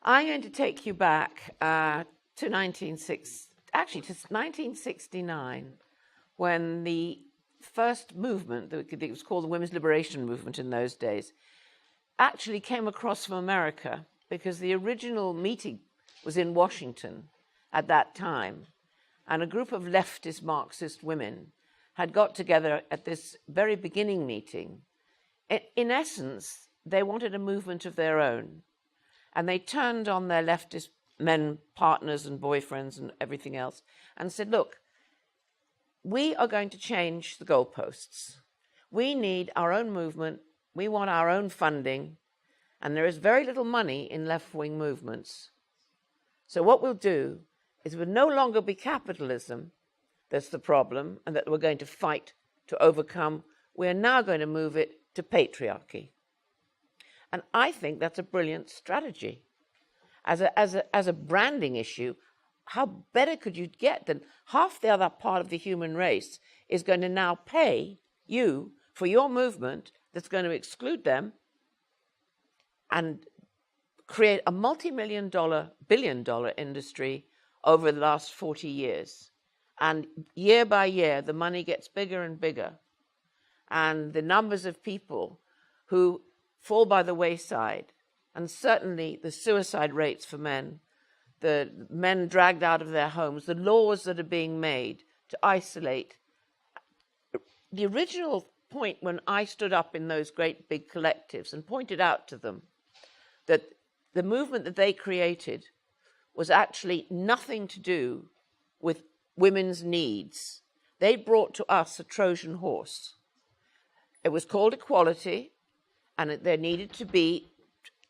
I'm going to take you back to 1969, when the first movement, it was called the Women's Liberation Movement in those days, actually came across from America, because the original meeting was in Washington at that time, and a group of leftist Marxist women had got together at this very beginning meeting. In essence, they wanted a movement of their own, and they turned on their leftist men partners and boyfriends and everything else and said, look, we are going to change the goalposts. We need our own movement. We want our own funding. And there is very little money in left-wing movements. So what we'll do is it will no longer be capitalism that's the problem and that we're going to fight to overcome. We're now going to move it to patriarchy. And I think that's a brilliant strategy. As a branding issue, how better could you get than half the other part of the human race is going to now pay you for your movement that's going to exclude them and create a multi-billion-dollar industry over the last 40 years. And year by year, the money gets bigger and bigger. And the numbers of people who fall by the wayside, and certainly the suicide rates for men, the men dragged out of their homes, the laws that are being made to isolate. The original point when I stood up in those great big collectives and pointed out to them that the movement that they created was actually nothing to do with women's needs. They brought to us a Trojan horse. It was called equality, and there needed to be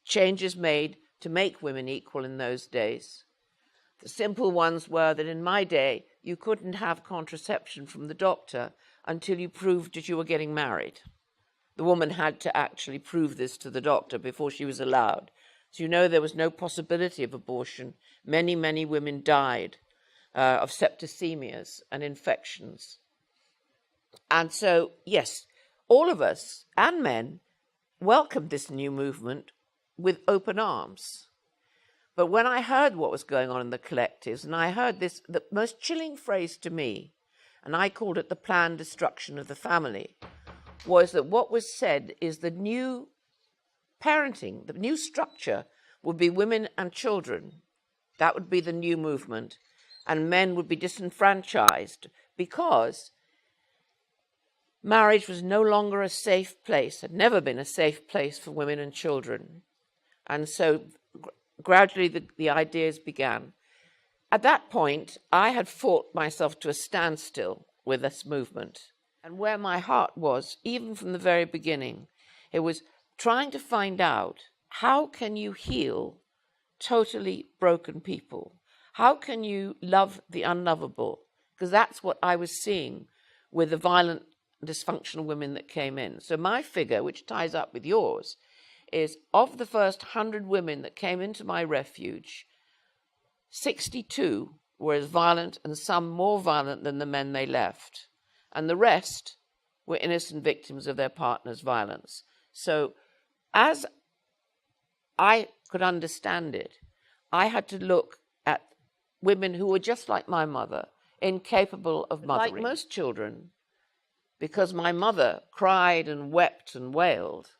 changes made to make women equal in those days. The simple ones were that in my day, you couldn't have contraception from the doctor until you proved that you were getting married. The woman had to actually prove this to the doctor before she was allowed. So you know there was no possibility of abortion. Many, many women died of septicemias and infections. And so, yes, all of us and men welcomed this new movement with open arms. But when I heard what was going on in the collectives, and I heard this, the most chilling phrase to me, and I called it the planned destruction of the family, was that what was said is the new parenting, the new structure would be women and children. That would be the new movement. And men would be disenfranchised because marriage was no longer a safe place, had never been a safe place for women and children. And so gradually the ideas began. At that point, I had fought myself to a standstill with this movement. And where my heart was, even from the very beginning, it was trying to find out, how can you heal totally broken people? How can you love the unlovable? Because that's what I was seeing with the violent, dysfunctional women that came in. So my figure, which ties up with yours, is of the first 100 women that came into my refuge, 62 were as violent and some more violent than the men they left. And the rest were innocent victims of their partner's violence. So as I could understand it, I had to look at women who were just like my mother, incapable of mothering. Like most children, because my mother cried and wept and wailed,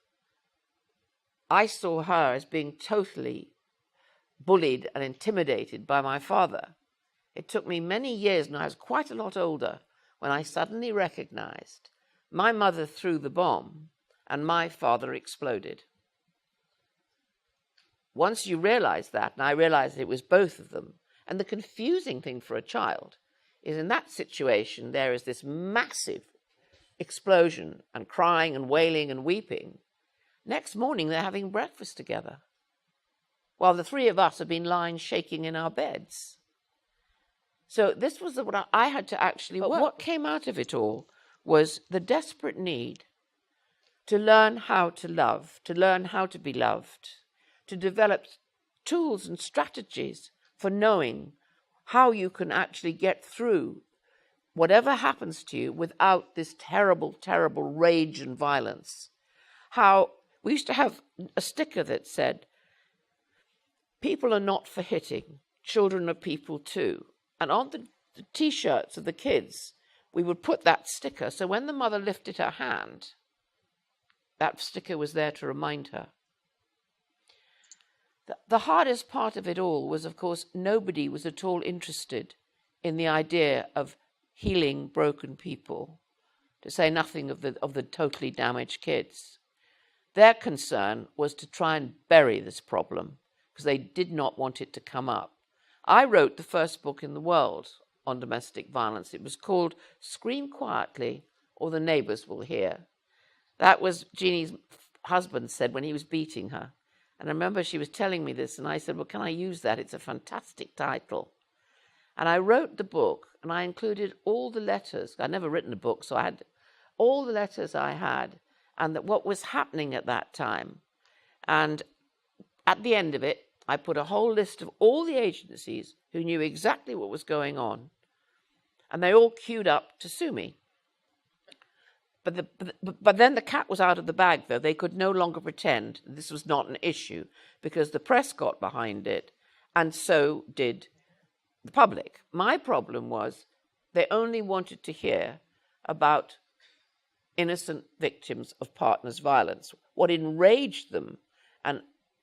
I saw her as being totally bullied and intimidated by my father. It took me many years, and I was quite a lot older, when I suddenly recognized my mother threw the bomb and my father exploded. Once you realize that, and I realized it was both of them, and the confusing thing for a child is in that situation there is this massive explosion and crying and wailing and weeping. Next morning they're having breakfast together, while the three of us have been lying shaking in our beds. So this was what I had to actually work. But what came out of it all was the desperate need to learn how to love, to learn how to be loved, to develop tools and strategies for knowing how you can actually get through whatever happens to you without this terrible, terrible rage and violence. How we used to have a sticker that said, people are not for hitting. Children are people too. And on the T-shirts of the kids, we would put that sticker. So when the mother lifted her hand, that sticker was there to remind her. The hardest part of it all was, of course, nobody was at all interested in the idea of healing broken people, to say nothing of the totally damaged kids. Their concern was to try and bury this problem because they did not want it to come up. I wrote the first book in the world on domestic violence. It was called Scream Quietly or the Neighbors Will Hear. That was Jeannie's husband said when he was beating her. And I remember she was telling me this, and I said, well, can I use that? It's a fantastic title. And I wrote the book, and I included all the letters. I'd never written a book, so I had all the letters I had, and what was happening at that time. And at the end of it, I put a whole list of all the agencies who knew exactly what was going on, and they all queued up to sue me. But then the cat was out of the bag, though. They could no longer pretend this was not an issue because the press got behind it, and so did the public. My problem was they only wanted to hear about innocent victims of partners' violence. What enraged them and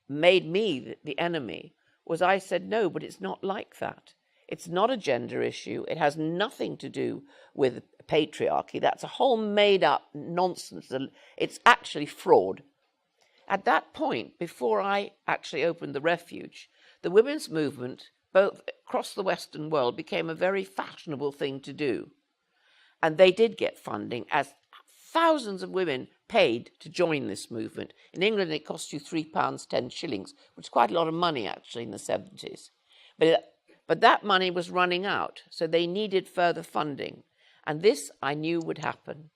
made me the enemy was I said, no, but it's not like that. It's not a gender issue. It has nothing to do with patriarchy. That's a whole made-up nonsense. It's actually fraud. At that point, before I actually opened the refuge, the women's movement, both across the Western world, became a very fashionable thing to do. And they did get funding, as thousands of women paid to join this movement. In England, it cost you £3.10, which is quite a lot of money, actually, in the 70s. But that money was running out, so they needed further funding. And this I knew would happen.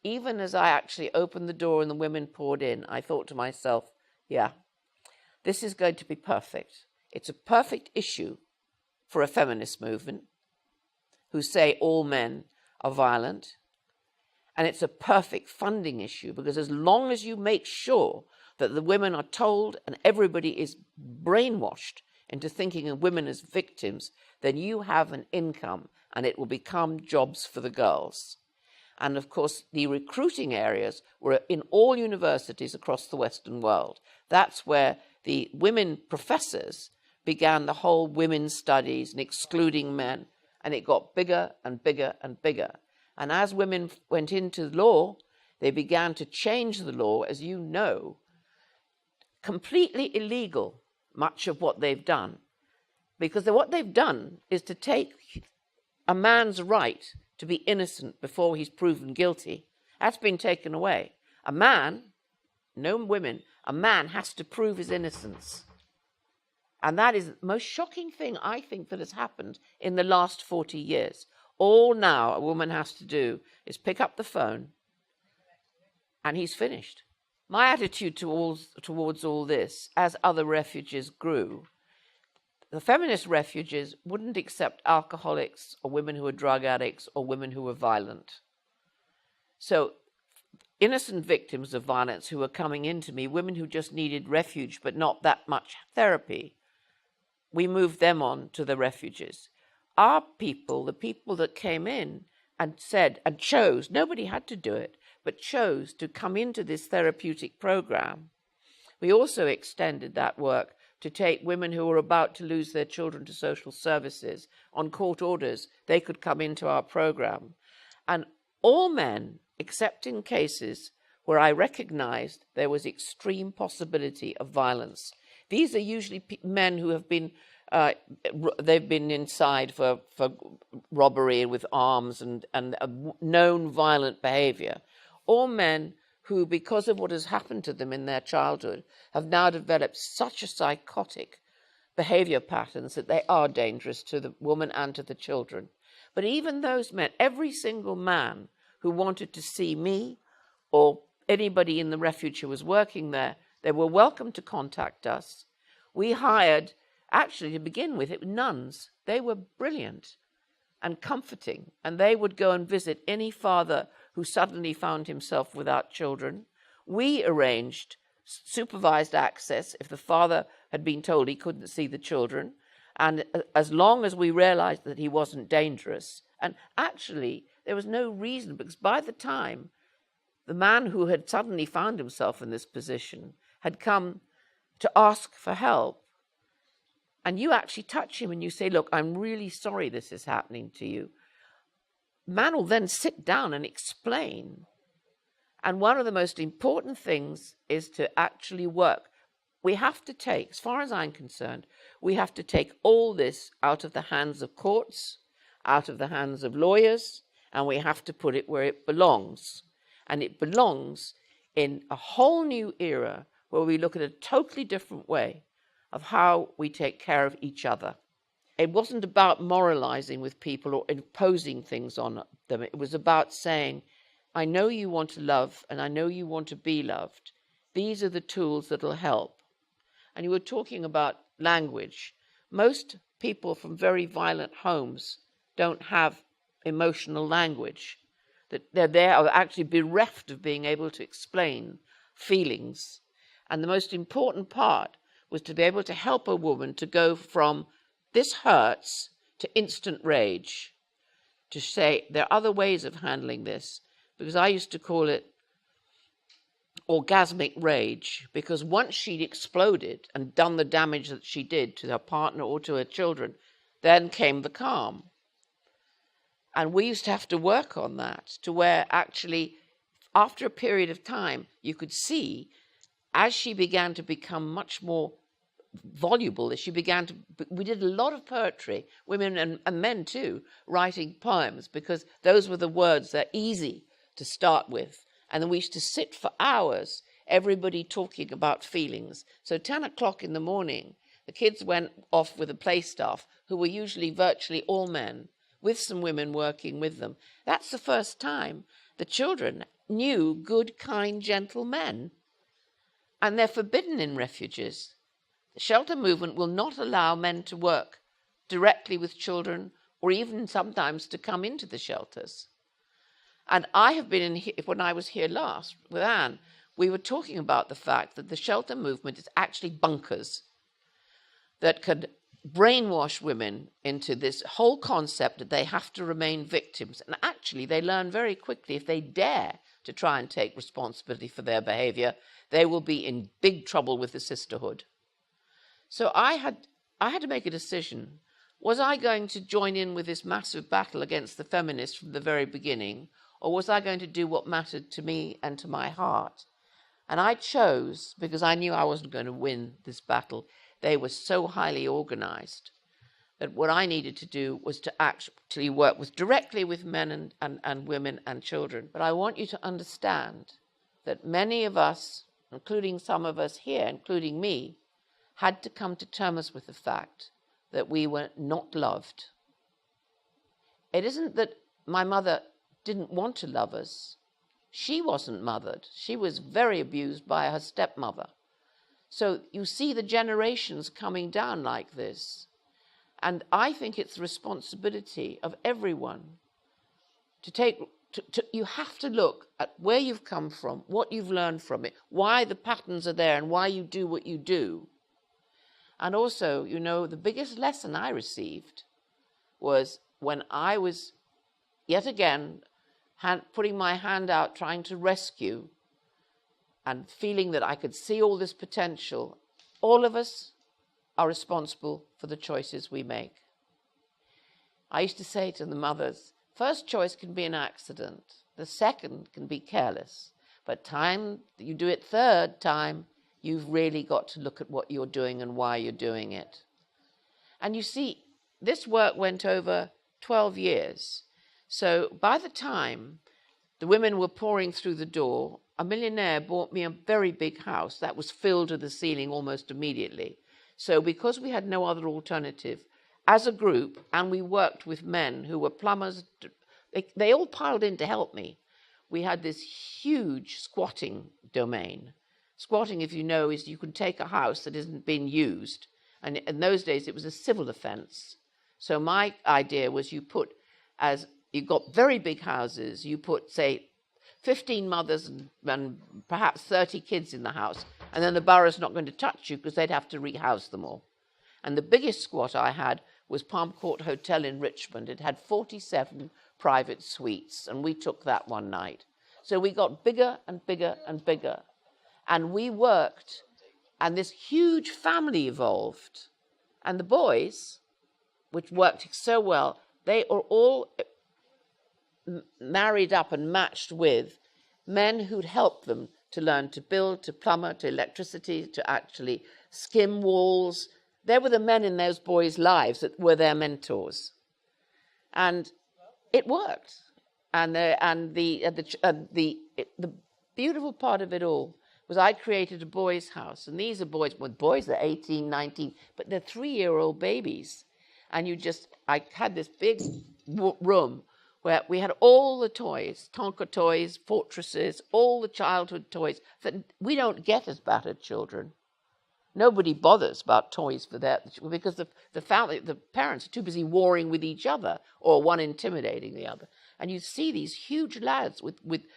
Even as I actually opened the door and the women poured in, I thought to myself, yeah, this is going to be perfect. It's a perfect issue for a feminist movement who say all men are violent. And it's a perfect funding issue because as long as you make sure that the women are told and everybody is brainwashed into thinking of women as victims, then you have an income and it will become jobs for the girls. And of course, the recruiting areas were in all universities across the Western world. That's where the women professors began the whole women's studies and excluding men, and it got bigger and bigger and bigger. And as women went into law, they began to change the law, as you know, completely illegal, much of what they've done. Because what they've done is to take a man's right to be innocent before he's proven guilty. That's been taken away. A man, no women, a man has to prove his innocence. And that is the most shocking thing, I think, that has happened in the last 40 years. All now a woman has to do is pick up the phone and he's finished. My attitude towards all this, as other refuges grew, the feminist refuges wouldn't accept alcoholics or women who are drug addicts or women who are violent. So innocent victims of violence who were coming into me, women who just needed refuge but not that much therapy, we moved them on to the refuges. Our people, the people that came in and said and chose, nobody had to do it, but chose to come into this therapeutic program, we also extended that work to take women who were about to lose their children to social services on court orders. They could come into our program. And all men, except in cases where I recognized there was extreme possibility of violence. These are usually men who have been, they've been inside for robbery with arms and known violent behavior. All men who, because of what has happened to them in their childhood, have now developed such a psychotic behavior patterns that they are dangerous to the woman and to the children. But even those men, every single man who wanted to see me or anybody in the refuge who was working there, they were welcome to contact us. We hired, actually to begin with, it was nuns. They were brilliant and comforting, and they would go and visit any father who suddenly found himself without children. We arranged supervised access if the father had been told he couldn't see the children. And as long as we realized that he wasn't dangerous, and actually there was no reason, because by the time the man who had suddenly found himself in this position had come to ask for help, and you actually touch him and you say, look, I'm really sorry this is happening to you, man will then sit down and explain. And one of the most important things is to actually work. We have to take, as far as I'm concerned, we have to take all this out of the hands of courts, out of the hands of lawyers, and we have to put it where it belongs. And it belongs in a whole new era where we look at a totally different way of how we take care of each other. It wasn't about moralizing with people or imposing things on them. It was about saying, I know you want to love and I know you want to be loved. These are the tools that will help. And you were talking about language. Most people from very violent homes don't have emotional language. That they are actually bereft of being able to explain feelings. And the most important part was to be able to help a woman to go from this hurts to instant rage, to say there are other ways of handling this, because I used to call it orgasmic rage, because once she'd exploded and done the damage that she did to her partner or to her children, then came the calm. And we used to have to work on that, to where actually after a period of time you could see, as she began to become much more voluble, as she began to, we did a lot of poetry, women and men too, writing poems, because those were the words that are easy to start with. And then we used to sit for hours, everybody talking about feelings. So 10 o'clock in the morning, the kids went off with the play staff, who were usually virtually all men, with some women working with them. That's the first time the children knew good, kind, gentle men. And they're forbidden in refuges. The shelter movement will not allow men to work directly with children, or even sometimes to come into the shelters. And I have been in here, when I was here last with Anne, we were talking about the fact that the shelter movement is actually bunkers that could brainwash women into this whole concept that they have to remain victims. And actually, they learn very quickly, if they dare to try and take responsibility for their behavior, they will be in big trouble with the sisterhood. So I had to make a decision. Was I going to join in with this massive battle against the feminists from the very beginning, or was I going to do what mattered to me and to my heart? And I chose, because I knew I wasn't going to win this battle. They were so highly organized that what I needed to do was to actually work directly with men and women and children. But I want you to understand that many of us, including some of us here, including me, had to come to terms with the fact that we were not loved. It isn't that my mother didn't want to love us. She wasn't mothered. She was very abused by her stepmother. So you see the generations coming down like this. And I think it's the responsibility of everyone you have to look at where you've come from, what you've learned from it, why the patterns are there and why you do what you do. And also, you know, the biggest lesson I received was when I was, yet again, putting my hand out, trying to rescue, and feeling that I could see all this potential. All of us are responsible for the choices we make. I used to say to the mothers, first choice can be an accident. The second can be careless. But time you do it third time, you've really got to look at what you're doing and why you're doing it. And you see, this work went over 12 years. So by the time the women were pouring through the door, a millionaire bought me a very big house that was filled to the ceiling almost immediately. So because we had no other alternative, as a group, and we worked with men who were plumbers, they all piled in to help me. We had this huge squatting domain. Squatting, if you know, is you can take a house that isn't being used. And in those days, it was a civil offense. So my idea was you got very big houses, you put, say, 15 mothers and perhaps 30 kids in the house, and then the borough's not going to touch you because they'd have to rehouse them all. And the biggest squat I had was Palm Court Hotel in Richmond. It had 47 private suites, and we took that one night. So we got bigger and bigger and bigger. And we worked, and this huge family evolved. And the boys, which worked so well, they are all married up and matched with men who'd helped them to learn to build, to plumber, to electricity, to actually skim walls. They were the men in those boys' lives that were their mentors. And it worked. And the beautiful part of it all was I created a boys' house. And these are boys, well, boys are 18, 19, but they're 3-year-old babies. And I had this big room where we had all the toys, Tonka toys, fortresses, all the childhood toys that we don't get as battered children. Nobody bothers about toys for that because the parents are too busy warring with each other or one intimidating the other. And you see these huge lads with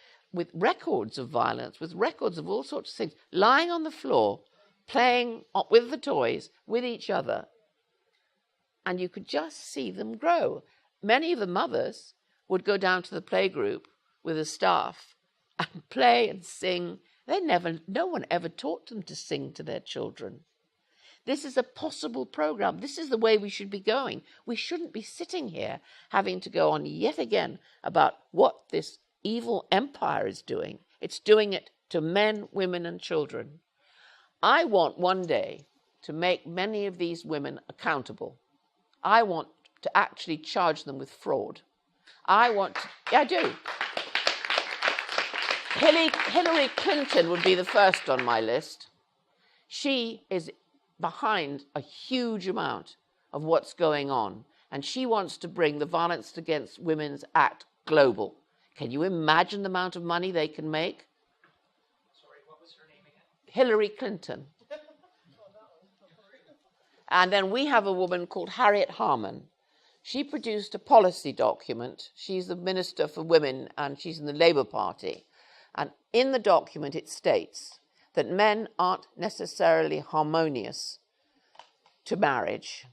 records of violence, with records of all sorts of things, lying on the floor, playing with the toys, with each other. And you could just see them grow. Many of the mothers would go down to the playgroup with the staff and play and sing. No one ever taught them to sing to their children. This is a possible program. This is the way we should be going. We shouldn't be sitting here having to go on yet again about what this evil empire is doing. It's doing it to men, women, and children. I want one day to make many of these women accountable. I want to actually charge them with fraud. I do. Hillary Clinton would be the first on my list. She is behind a huge amount of what's going on, and she wants to bring the Violence Against Women's Act global. Can you imagine the amount of money they can make? Sorry, what was her name again? Hillary Clinton. And then we have a woman called Harriet Harman. She produced a policy document. She's the Minister for Women, and she's in the Labour Party. And in the document, it states that men aren't necessarily harmonious to marriage.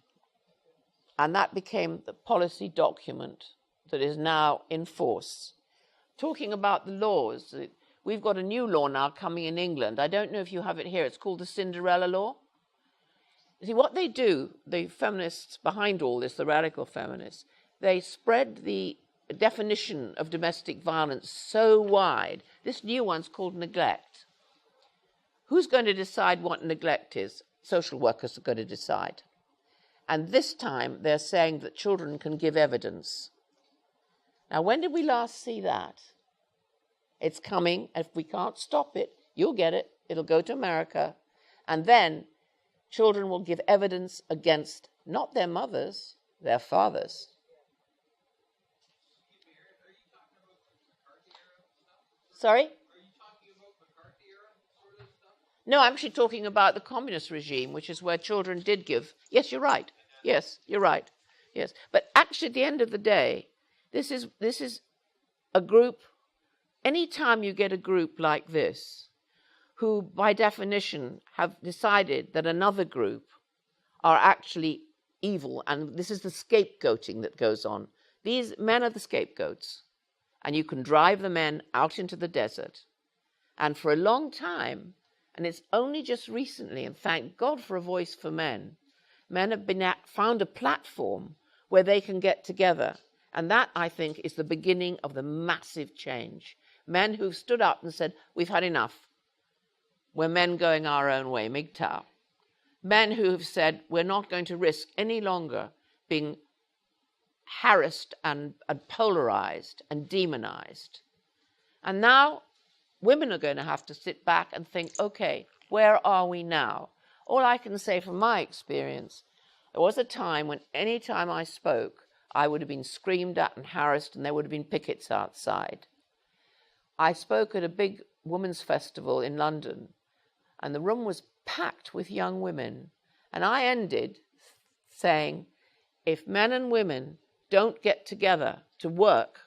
And that became the policy document that is now in force. Talking about the laws, we've got a new law now coming in England. I don't know if you have it here. It's called the Cinderella Law. You see, what they do, the feminists behind all this, the radical feminists, they spread the definition of domestic violence so wide. This new one's called neglect. Who's going to decide what neglect is? Social workers are going to decide. And this time they're saying that children can give evidence. Now, when did we last see that? It's coming. If we can't stop it, you'll get it. It'll go to America. And then children will give evidence against not their mothers, their fathers. Sorry? Are you talking about McCarthy era sort of stuff? No, I'm actually talking about the communist regime, which is where children did give. Yes, you're right. Yes, you're right. Yes. But actually, at the end of the day, this is a group. Any time you get a group like this, who by definition have decided that another group are actually evil, and this is the scapegoating that goes on. These men are the scapegoats. And you can drive the men out into the desert. And for a long time, and it's only just recently, and thank God for a voice for men, men have found a platform where they can get together. And that, I think, is the beginning of the massive change. Men who've stood up and said, we've had enough. We're men going our own way, MGTOW. Men who have said, we're not going to risk any longer being harassed and polarized and demonized. And now women are going to have to sit back and think, okay, where are we now? All I can say from my experience, there was a time when any time I spoke, I would have been screamed at and harassed, and there would have been pickets outside. I spoke at a big women's festival in London, and the room was packed with young women. And I ended saying, if men and women don't get together to work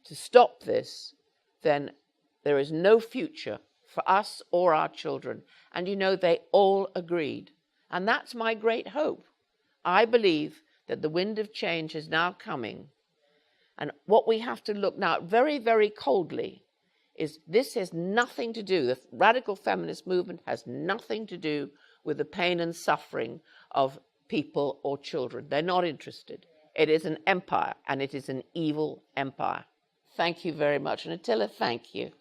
to stop this, then there is no future for us or our children. And you know, they all agreed. And that's my great hope. I believe that the wind of change is now coming. And what we have to look now at very, very coldly is this has nothing to do, the radical feminist movement has nothing to do with the pain and suffering of people or children. They're not interested. It is an empire, and it is an evil empire. Thank you very much. And Attila, thank you.